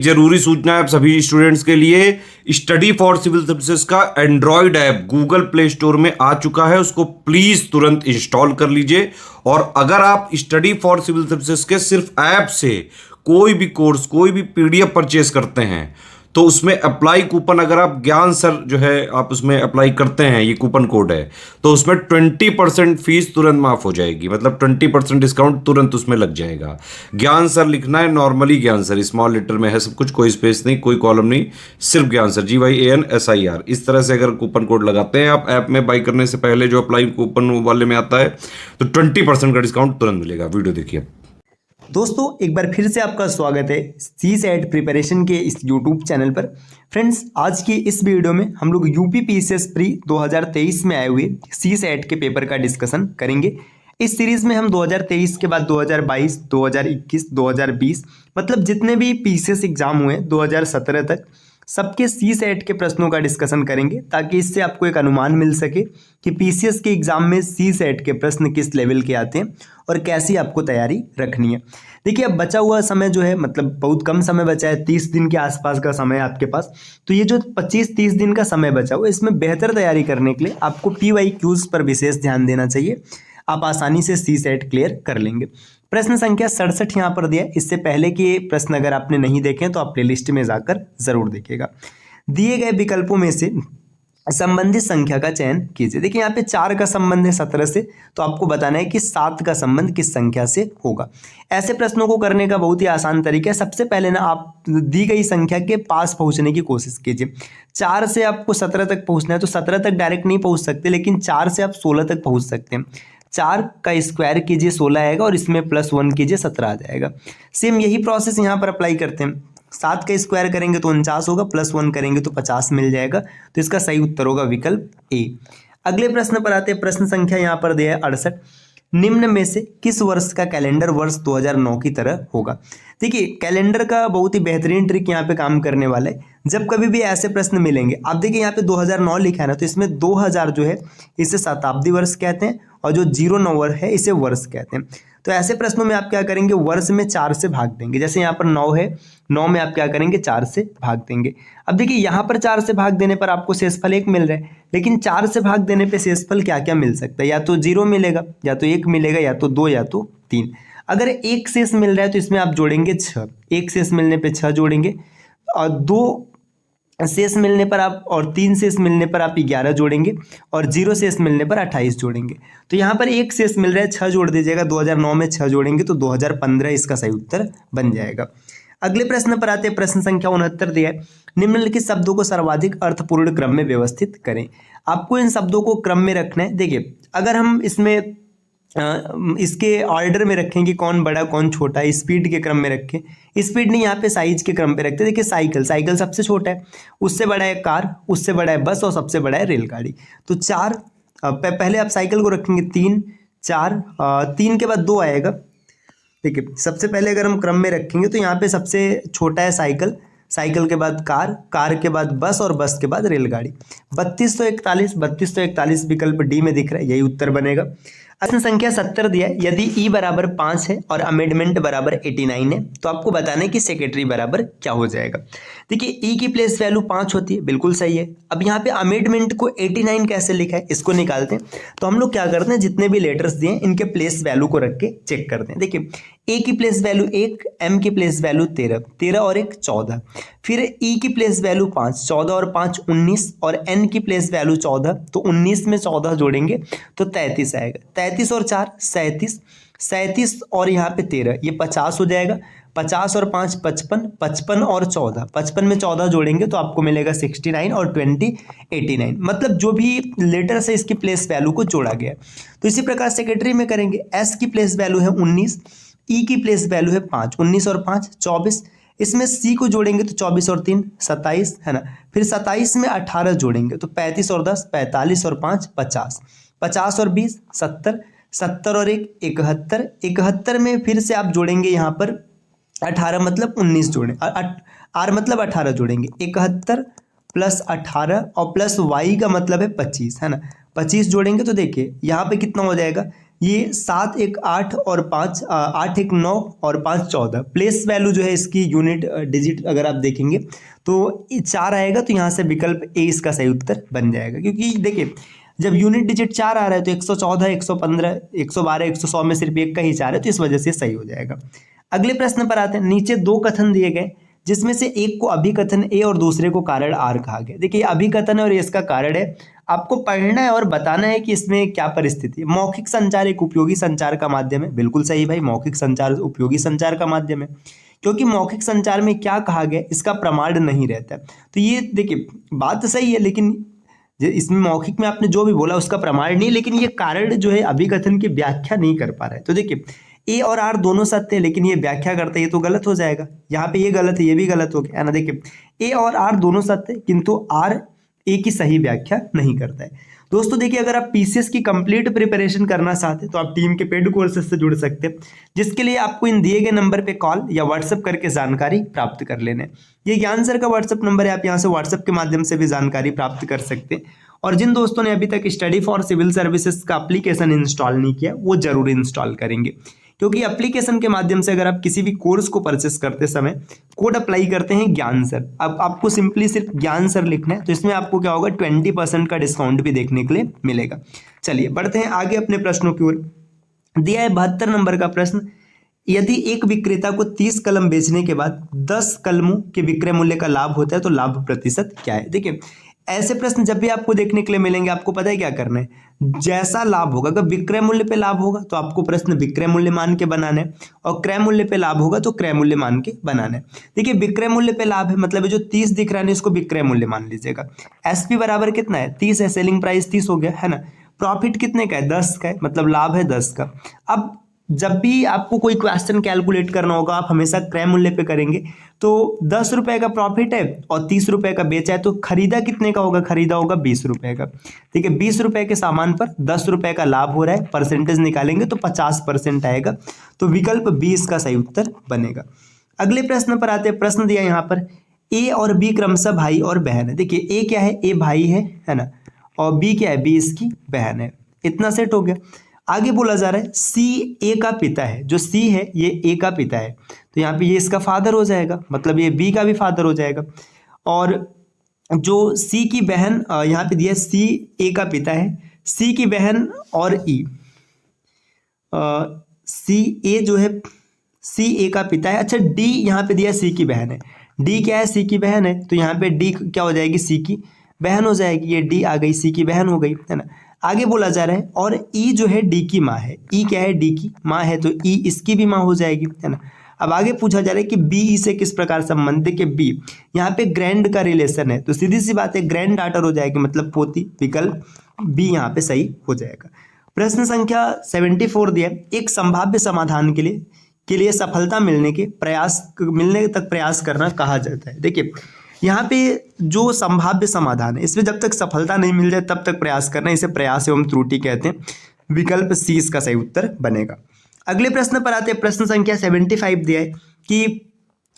जरूरी सूचना है आप सभी स्टूडेंट्स के लिए। स्टडी फॉर सिविल सर्विसेज का Android app Google play store में आ चुका है, उसको प्लीज तुरंत इंस्टॉल कर लीजिए। और अगर आप स्टडी फॉर सिविल सर्विसेज के सिर्फ ऐप से कोई भी कोर्स, कोई भी पीडीएफ परचेस करते हैं तो उसमें अप्लाई कूपन, अगर आप ज्ञान सर जो है आप उसमें अप्लाई करते हैं, ये कूपन कोड है, तो उसमें 20% फीस तुरंत माफ हो जाएगी। मतलब 20% डिस्काउंट तुरंत उसमें लग जाएगा। ज्ञान सर लिखना है, नॉर्मली ज्ञान सर, स्मॉल लेटर में है सब कुछ, कोई स्पेस नहीं, कोई कॉलम नहीं, सिर्फ ज्ञान सर, GYANSIR। इस तरह से अगर कूपन कोड लगाते हैं आप ऐप में बाई करने से पहले, जो अप्लाई कूपन वाले में आता है, तो 20% का डिस्काउंट तुरंत मिलेगा। वीडियो देखिए। दोस्तों एक बार फिर से आपका स्वागत है CSAT प्रिपरेशन के इस YouTube चैनल पर। फ्रेंड्स आज की इस वीडियो में हम लोग यूपी PCS प्री 2023 में आए हुए CSAT के पेपर का डिस्कशन करेंगे। इस सीरीज में हम 2023 के बाद 2022, 2021, 2020 मतलब जितने भी PCS एग्जाम हुए 2017 तक सबके CSAT के प्रश्नों का डिस्कशन करेंगे, ताकि इससे आपको एक अनुमान मिल सके कि PCS के एग्जाम में CSAT के प्रश्न किस लेवल के आते हैं और कैसी आपको तैयारी रखनी है। देखिए अब बचा हुआ समय जो है, मतलब बहुत कम समय बचा है, 30 दिन के आसपास का समय है आपके पास। तो ये जो 25-30 दिन का समय बचा हुआ, इसमें बेहतर तैयारी करने के लिए आपको PYQs पर विशेष ध्यान देना चाहिए। आप आसानी से CSAT क्लियर कर लेंगे। प्रश्न संख्या 67 यहाँ पर दिया है। इससे पहले के प्रश्न अगर आपने नहीं देखे तो आप प्लेलिस्ट में जाकर जरूर देखिएगा। दिए गए विकल्पों में से संबंधित संख्या का चयन कीजिए। देखिए यहाँ पे 4 का संबंध है 17 से, तो आपको बताना है कि 7 का संबंध किस संख्या से होगा। ऐसे प्रश्नों को करने का बहुत ही आसान तरीका है। सबसे पहले ना आप दी गई संख्या के पास पहुंचने की कोशिश कीजिए। 4 से आपको 17 तक पहुंचना है, तो 17 तक डायरेक्ट नहीं पहुंच सकते, लेकिन 4 से आप 16 तक पहुंच सकते हैं। 4 का स्क्वायर कीजिए 16 आएगा, और इसमें +1 कीजिए 17 आ जाएगा। सेम यही प्रोसेस यहाँ पर अप्लाई करते हैं। 7 का स्क्वायर करेंगे तो 49 होगा, +1 करेंगे तो 50 मिल जाएगा। तो इसका सही उत्तर होगा विकल्प ए। अगले प्रश्न पर आते हैं। प्रश्न संख्या यहाँ पर दिया है 68। निम्न में से किस वर्ष का कैलेंडर वर्ष 2009 की तरह होगा। देखिए कैलेंडर का बहुत ही बेहतरीन ट्रिक यहाँ पे काम करने वाला है। जब कभी भी ऐसे प्रश्न मिलेंगे, आप देखिए यहाँ पे 2009 लिखा है ना, तो इसमें 2000 जो है इसे शताब्दी वर्ष कहते हैं, और जो 09 है इसे वर्ष कहते हैं। तो ऐसे प्रश्नों में आप क्या करेंगे, वर्ष में 4 से भाग देंगे। जैसे यहाँ पर 9 है, 9 में आप क्या करेंगे, 4 से भाग देंगे। अब देखिए यहाँ पर 4 से भाग देने पर आपको शेषफल 1 मिल रहा है, लेकिन 4 से भाग देने पे शेषफल क्या क्या मिल सकता है, या तो 0 मिलेगा, या तो 1 मिलेगा, या तो 2, या तो 3। अगर 1 शेष मिल रहा है तो इसमें आप जोड़ेंगे 6, 1 शेष मिलने पे 6 जोड़ेंगे, और 2 शेष मिलने पर आप, और 3 शेष मिलने पर आप 11 जोड़ेंगे, और 0 शेष मिलने पर 28 जोड़ेंगे। तो यहाँ पर 1 शेष मिल रहा है, 6 जोड़ दीजिएगा। 2009 में 6 जोड़ेंगे तो 2015 इसका सही उत्तर बन जाएगा। अगले प्रश्न पर आते हैं। प्रश्न संख्या 69 दिया है। निम्नलिखित शब्दों को सर्वाधिक अर्थपूर्ण क्रम में व्यवस्थित करें। आपको इन शब्दों को क्रम में रखना है। देखिए अगर हम इसमें इसके ऑर्डर में रखें कि कौन बड़ा कौन छोटा, स्पीड के क्रम में रखें, स्पीड नहीं, यहाँ पे साइज के क्रम पे रखते हैं। देखिए साइकिल, साइकिल सबसे छोटा है, उससे बड़ा है कार, उससे बड़ा है बस, और सबसे बड़ा है रेलगाड़ी। तो 4 पहले आप साइकिल को रखेंगे 3, 4, 3 के बाद 2 आएगा। देखिए सबसे पहले अगर हम क्रम में रखेंगे तो यहाँ पे सबसे छोटा है साइकिल, साइकिल के बाद कार, कार के बाद बस, और बस के बाद रेलगाड़ी। 3241 विकल्प डी में दिख रहा है, यही उत्तर बनेगा। प्रश्न संख्या 70 दिया है। यदि ई बराबर 5 है और अमेंडमेंट बराबर 89 है, तो आपको बताना है कि सेक्रेटरी बराबर क्या हो जाएगा। देखिए ई की प्लेस वैल्यू 5 होती है, बिल्कुल सही है। अब यहाँ पे अमेंडमेंट को 89 कैसे लिखा है, इसको निकालते हैं। तो हम लोग क्या करते हैं, जितने भी लेटर्स दिए हैं इनके प्लेस वैल्यू को रख के चेक करते हैं। देखिए ए की प्लेस वैल्यू 1, एम की प्लेस वैल्यू 13, 13 और 1 14, फिर ई की प्लेस वैल्यू 5, 14 और 5 19, और एन की प्लेस वैल्यू 14, तो 19 में 14 जोड़ेंगे तो 33 आएगा। 33 और 4 37, 37 और यहाँ पे 13, ये 50 हो जाएगा। 50 और 5 55, 55 और 14, 55 में 14 जोड़ेंगे तो आपको मिलेगा 69, और 20 89। मतलब जो भी लेटर से इसकी प्लेस वैल्यू को जोड़ा गया। तो इसी प्रकार सेक्रेटरी में करेंगे। एस की प्लेस वैल्यू है 19, ई की प्लेस वैल्यू है 5, 19 और 5 24, इसमें सी को जोड़ेंगे तो 24 और 3 27 है ना। फिर 27 में 18 जोड़ेंगे तो 35 और 10 45, और 5 50, 50 और 20 70, 70 और 1 71, 71 में फिर से आप जोड़ेंगे यहाँ पर 18 मतलब 19 जोड़ें, आर मतलब 18 जोड़ेंगे। 71 + 18 और प्लस वाई का मतलब है 25 है ना। 25 जोड़ेंगे तो देखिए यहाँ पे कितना हो जाएगा, ये 7 1 8 और 5 8 1 9 और 5 14 प्लेस वैल्यू जो है इसकी यूनिट डिजिट अगर आप देखेंगे तो 4 आएगा, तो यहाँ से विकल्प ए इसका सही उत्तर बन जाएगा। क्योंकि देखिए जब यूनिट डिजिट 4 आ रहा है तो 114 115 112 100 में सिर्फ एक का ही 4 है, तो इस वजह से सही हो जाएगा। अगले प्रश्न पर आते हैं। नीचे दो कथन दिए गए जिसमें से एक को अभिकथन ए और दूसरे को कारण आर कहा गया। देखिए अभिकथन है और इसका कारण है, आपको पढ़ना है और बताना है कि इसमें क्या परिस्थिति है। मौखिक संचार एक उपयोगी संचार का माध्यम है, बिल्कुल सही भाई, मौखिक संचार उपयोगी संचार का माध्यम है। क्योंकि मौखिक संचार में क्या कहा गया इसका प्रमाण नहीं रहता, तो ये देखिए बात सही है, लेकिन इसमें मौखिक में आपने जो भी बोला उसका प्रमाण नहीं, लेकिन ये कारण जो है अभिकथन की व्याख्या नहीं कर पा रहा है। तो देखिए ए और आर दोनों सत्य है, लेकिन ये व्याख्या करते हैं, ये तो गलत हो जाएगा। यहाँ पे ये गलत है, ये भी गलत हो गया है ना। देखिए ए और आर दोनों सत्य है, किंतु आर ए की सही व्याख्या नहीं करता है। दोस्तों देखिए अगर आप पीसीएस की कंप्लीट प्रिपरेशन करना चाहते हैं तो आप टीम के पेड कोर्सेज से जुड़ सकते हैं, जिसके लिए आपको इन दिए गए नंबर पे कॉल या व्हाट्सएप करके जानकारी प्राप्त कर लेना है। ये ज्ञान सर का व्हाट्सएप नंबर है, आप यहाँ से व्हाट्सएप के माध्यम से भी जानकारी प्राप्त कर सकते हैं। और जिन दोस्तों ने अभी तक स्टडी फॉर सिविल सर्विसेज का एप्लीकेशन इंस्टॉल नहीं किया वो जरूर इंस्टॉल करेंगे, क्योंकि एप्लीकेशन के माध्यम से अगर आप किसी भी कोर्स को परचेस करते समय कोड अप्लाई करते हैं ज्ञान सर, अब आपको सिंपली सिर्फ ज्ञान सर लिखना है, तो इसमें आपको क्या होगा 20% का डिस्काउंट भी देखने के लिए मिलेगा। चलिए बढ़ते हैं आगे अपने प्रश्नों की ओर। दिया है 72 नंबर का प्रश्न, यदि एक विक्रेता को 30 कलम बेचने के बाद 10 कलमों के विक्रय मूल्य का लाभ होता है तो लाभ प्रतिशत क्या है। देखिए ऐसे प्रश्न जब भी आपको देखने के लिए मिलेंगे आपको पता है क्या करना है, जैसा लाभ होगा, अगर विक्रय मूल्य पे लाभ होगा तो आपको प्रश्न विक्रय मूल्य मान के बनाना है, और क्रय मूल्य पे लाभ होगा तो क्रय मूल्य मान के बनाना है। देखिए विक्रय मूल्य पे लाभ है मतलब जो 30 दिख रहा है इसको विक्रय मूल्य मान लीजिएगा। एसपी बराबर कितना है 30 है, सेलिंग प्राइस 30 हो गया है ना। प्रॉफिट कितने का है 10 का है, मतलब लाभ है 10 का। अब जब भी आपको कोई क्वेश्चन कैलकुलेट करना होगा आप हमेशा क्रय मूल्य पे करेंगे, तो 10 रुपए का प्रॉफिट है और 30 रुपए का बेचा है, तो खरीदा कितने का होगा, खरीदा होगा 20 रुपए का। ठीक है, 20 रुपए के सामान पर 10 रुपए का लाभ हो रहा है, परसेंटेज निकालेंगे तो 50% आएगा, तो विकल्प 20 का सही उत्तर बनेगा। अगले प्रश्न पर आते हैं। प्रश्न दिया यहाँ पर, ए और बी क्रमशः भाई और बहन है। देखिए ए क्या है, ए भाई है ना, और बी क्या है, बी इसकी बहन है। इतना सेट हो गया। आगे बोला जा रहा है सी ए का पिता है, जो सी है ये ए का पिता है, तो यहाँ पे ये इसका फादर हो जाएगा, मतलब ये बी का भी फादर हो जाएगा। और जो सी की बहन यहाँ पे दिया सी ए का पिता है, सी की बहन और ई, सी ए जो है सी ए का पिता है। अच्छा डी यहाँ पे दिया सी की बहन है, डी क्या है, सी की बहन है, तो यहाँ पे डी क्या हो जाएगी, सी की बहन हो जाएगी। ये डी आ गई, सी की बहन हो गई, है ना। आगे बोला जा रहा है और ई जो है डी की माँ है, ई क्या है, डी की माँ है, तो ई इसकी भी माँ हो जाएगी, है ना। अब आगे पूछा जा रहा है कि बी ई से किस प्रकार संबंध है, कि बी यहाँ पे ग्रैंड का रिलेशन है, तो सीधी सी बात है ग्रैंड डॉटर हो जाएगी, मतलब पोती। विकल्प बी यहाँ पे सही हो जाएगा। प्रश्न संख्या 74 दिया, एक संभाव्य समाधान के लिए सफलता मिलने तक प्रयास करना कहा जाता है। देखिए यहाँ पे जो संभाव्य समाधान है इसमें जब तक सफलता नहीं मिल जाए तब तक प्रयास करना, इसे प्रयास एवं त्रुटि कहते हैं। विकल्प सी इसका सही उत्तर बनेगा। अगले प्रश्न पर आते हैं। प्रश्न संख्या 75 दिया है कि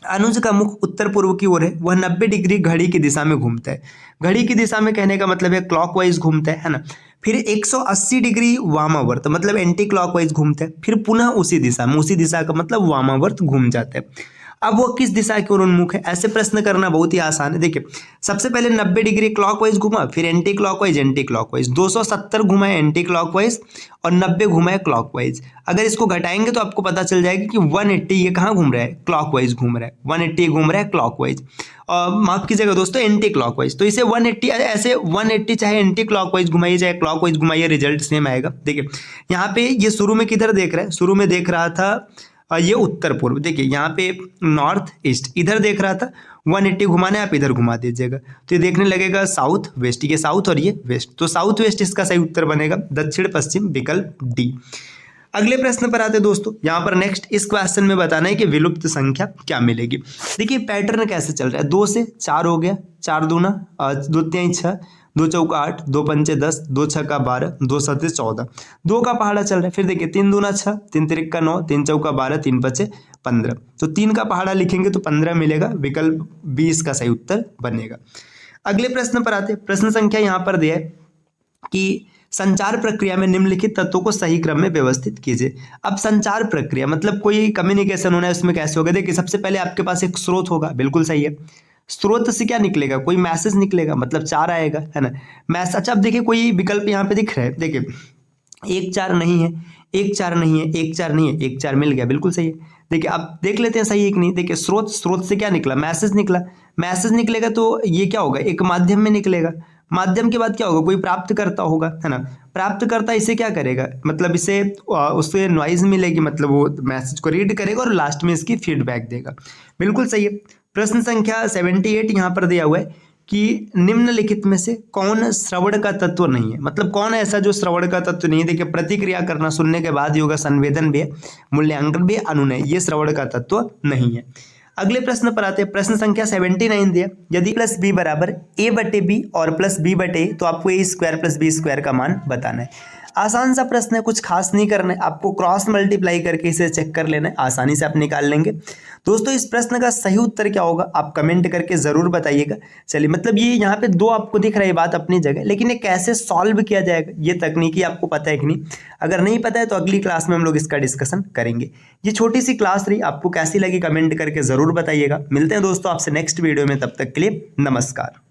अनुज का मुख उत्तर पूर्व की ओर है, वह 90 डिग्री घड़ी की दिशा में घूमता है। घड़ी की दिशा में कहने का मतलब है क्लॉकवाइज घूमता है ना। फिर 180 डिग्री वामावर्त मतलब एंटी क्लॉकवाइज घूमता है, फिर पुनः उसी दिशा में, उसी दिशा का मतलब वामावर्त घूम जाता है। अब वो किस दिशा की ओर उन्मुख है, ऐसे प्रश्न करना बहुत ही आसान है। देखिए सबसे पहले 90 डिग्री क्लॉकवाइज घुमा, फिर एंटी क्लॉकवाइज 270 घुमा है एंटी क्लॉकवाइज और 90 घुमा है क्लॉकवाइज। अगर इसको घटाएंगे तो आपको पता चल जाएगा कि 180 ये कहाँ घूम रहा है, क्लॉकवाइज घूम रहा है, 180 घूम रहा है क्लॉकवाइज, और माफ कीजिएगा दोस्तों एंटी क्लॉकवाइज। तो इसे 180 ऐसे 180 चाहे एंटी क्लॉकवाइज घुमाइए चाहे क्लॉकवाइज घुमाइए, रिजल्ट सेम आएगा। देखिए यहाँ पे ये शुरू में किधर देख रहा है, शुरू में देख रहा था ये उत्तर पूर्व, देखिए यहाँ पे नॉर्थ ईस्ट, इधर देख रहा था 180 घुमाना है, आप इधर घुमा दीजिएगा तो ये देखने लगेगा साउथ वेस्ट, ये साउथ और ये वेस्ट, तो साउथ वेस्ट इसका सही उत्तर बनेगा, दक्षिण पश्चिम, विकल्प डी। अगले प्रश्न पर आते दोस्तों। यहाँ पर नेक्स्ट इस क्वेश्चन में बताना है कि विलुप्त संख्या क्या मिलेगी। देखिए पैटर्न कैसे चल रहा है, 2 से 4 हो गया, 4 दूना 2 तिहाई 6, 2 चौका 8, 2 पंचे 10, 2 छक्का 12, 2 सत्ते 14, 2 का पहाड़ा चल रहा है। फिर देखिए 3 दूना 6, 3 तिरिक्का 9, 3 चौका 12, 3 पचे 15, तो 3 का पहाड़ा लिखेंगे तो 15 मिलेगा, विकल्प 20 का सही उत्तर बनेगा। अगले प्रश्न पर आते हैं। प्रश्न संख्या यहाँ पर दिया है कि संचार प्रक्रिया में निम्नलिखित तत्वों को सही क्रम में व्यवस्थित कीजिए। अब संचार प्रक्रिया मतलब कोई कम्युनिकेशन होना है, उसमें कैसे होगा? देखिए सबसे पहले आपके पास एक स्रोत होगा, बिल्कुल सही है। स्रोत से क्या निकलेगा? कोई मैसेज निकलेगा, मतलब 4 आएगा, है ना? मैसेज। अच्छा अब देखिए कोई विकल्प यहाँ पे दिख रहा है, देखिए 1 4 नहीं है, 1 4 नहीं है, 1 4 नहीं है, 1 4 मिल गया, बिल्कुल सही है। देखिए अब देख लेते हैं सही है कि नहीं। देखिए स्रोत से क्या निकला? मैसेज निकला। मैसेज निकलेगा तो ये क्या होगा? एक माध्यम में निकलेगा। माध्यम के बाद क्या होगा? कोई प्राप्तकर्ता होगा, है ना? प्राप्तकर्ता इसे क्या करेगा? मतलब इसे उससे नॉइज मिलेगी, मतलब वो मैसेज को रीड करेगा और लास्ट में इसकी फीडबैक देगा। बिल्कुल सही है। प्रश्न संख्या 78 यहाँ पर दिया हुआ है कि निम्नलिखित में से कौन श्रवण का तत्व नहीं है? मतलब कौन ऐसा जो श्रवण का तत्व नहीं है? देखिए प्रतिक्रिया करना, सुनने के बाद योगा, संवेदन भी है, मूल्यांकन भी, अनुनय, ये श्रवण का तत्व नहीं है। अगले प्रश्न पर आते हैं। प्रश्न संख्या 79 दिया, यदि प्लस बी बराबर ए बटे बी और प्लस बी बटे तो आपको ए स्क्वायर प्लस बी स्क्वायर का मान बताना है। आसान सा प्रश्न है, कुछ खास नहीं करना है आपको, क्रॉस मल्टीप्लाई करके इसे चेक कर लेना है, आसानी से आप निकाल लेंगे। दोस्तों इस प्रश्न का सही उत्तर क्या होगा आप कमेंट करके जरूर बताइएगा। चलिए मतलब ये यहाँ पे 2 आपको दिख रहा है, बात अपनी जगह, लेकिन ये कैसे सॉल्व किया जाएगा ये तकनीकी आपको पता है कि नहीं? अगर नहीं पता है तो अगली क्लास में हम लोग इसका डिस्कशन करेंगे। ये छोटी सी क्लास रही, आपको कैसी लगी कमेंट करके जरूर बताइएगा। मिलते हैं दोस्तों आपसे नेक्स्ट वीडियो में, तब तक के लिए नमस्कार।